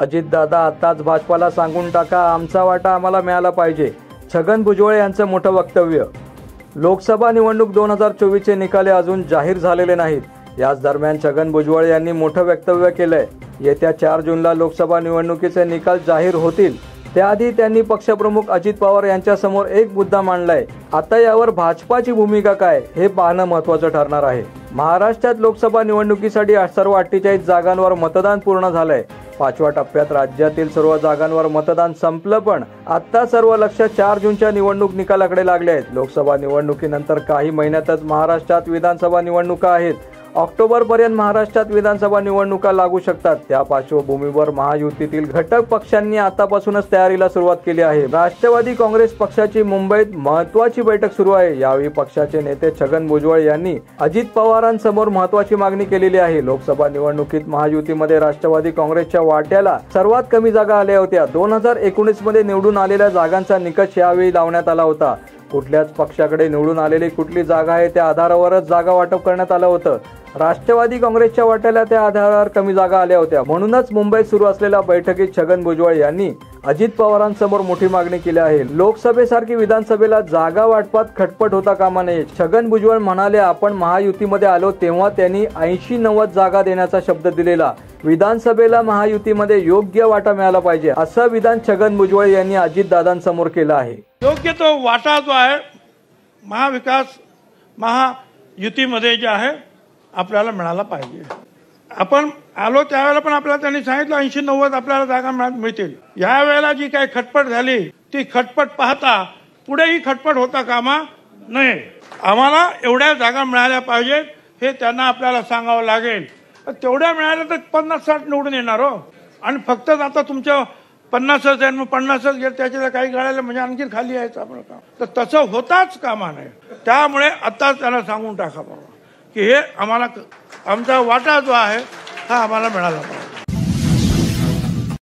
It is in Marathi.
अजितदादा आताच भाजपाला सांगून टाका, आमचा वाटा आम्हाला मिळाला पाहिजे. छगन भुजबळ यांचं मोठं वक्तव्य. लोकसभा निवडणूक 2024चे निकाल अजून जाहीर झालेले नाहीत. याच दरम्यान छगन भुजबळ यांनी मोठं वक्तव्य केलंय. येत्या 4 जूनला लोकसभा निवडणुकीचे निकाल जाहीर होतील. त्याआधी त्यांनी पक्षप्रमुख अजित पवार यांच्यासमोर एक मुद्दा मांडलाय. आता यावर भाजपाची भूमिका काय हे पाहणं महत्त्वाचं ठरणार आहे. महाराष्ट्रात लोकसभा निवडणुकीसाठी सर्व 48 जागांवर मतदान पूर्ण झालंय. 5व्या टप्प्यात राज्यातील सर्व जागांवर मतदान संपलं, पण आता सर्व लक्ष 4 जूनच्या निवडणूक निकालाकडे लागले आहेत. लोकसभा निवडणुकीनंतर काही महिन्यातच महाराष्ट्रात विधानसभा निवडणुका आहेत. ऑक्टोबरपर्यंत महाराष्ट्रात विधानसभा निवडणुका लागू शकतात. त्या पार्श्वभूमीवर महायुतीतील घटक पक्षांनी आतापासूनच तयारीला सुरुवात केली आहे. राष्ट्रवादी काँग्रेस पक्षाची मुंबईत महत्त्वाची बैठक सुरू आहे. यावेळी पक्षाचे नेते छगन भुजबळ यांनी अजित पवारांसमोर महत्त्वाची मागणी केलेली आहे. लोकसभा निवडणुकीत महायुतीमध्ये राष्ट्रवादी काँग्रेसच्या वाट्याला सर्वात कमी जागा आल्या होत्या. 2019 मध्ये निवडून आलेल्या जागांचा निकष यावेळी लावण्यात आला होता. कुठल्याच पक्षाकडे निवडून आलेली कुठली जागा आहे त्या आधारावरच जागा वाटप करण्यात आलं होतं. राष्ट्रवादी काँग्रेसच्या वाट्याला त्या आधारावर कमी जागा आल्या होत्या. म्हणूनच मुंबईत सुरू असलेल्या बैठकीत छगन भुजबळ यांनी अजित पवारांसमोर मोठी मागणी केली आहे. लोकसभेसारखी विधानसभेला जागा वाटपात खटपट होता कामा नये. छगन भुजबळ म्हणाले, आपण महायुतीमध्ये आलो तेव्हा त्यांनी 80-90 जागा देण्याचा शब्द दिलेला. विधानसभेला महायुतीमध्ये योग्य वाटा मिळाला पाहिजे, असं विधान छगन भुजबळ यांनी अजितदादांसमोर केलं आहे. योग्य तो वाटा जो आहे महायुतीमध्ये जे आहे आपल्याला मिळाला पाहिजे. आपण आलो त्यावेळेला पण आपल्याला त्यांनी सांगितलं 80-90 आपल्याला जागा मिळतील. यावेळेला जी काही खटपट झाली ती खटपट पाहता पुढेही खटपट होता कामा नये. आम्हाला एवढ्या जागा मिळाल्या पाहिजेत हे त्यांना आपल्याला सांगावं लागेल. तेवढ्या मिळाल्या तर 50-60 निवडून येणार हो. आणि फक्त आता तुमच्या 50च आहे मग 50च गेलं त्याच्या काही गाड्याला म्हणजे आणखी खाली यायचं आपलं काम. तर तसं होताच कामा नये. त्यामुळे आता त्यांना सांगून टाका बाबा की हे आम्हाला आमचा वाटा जो आहे हा आम्हाला मिळाला पाहिजे.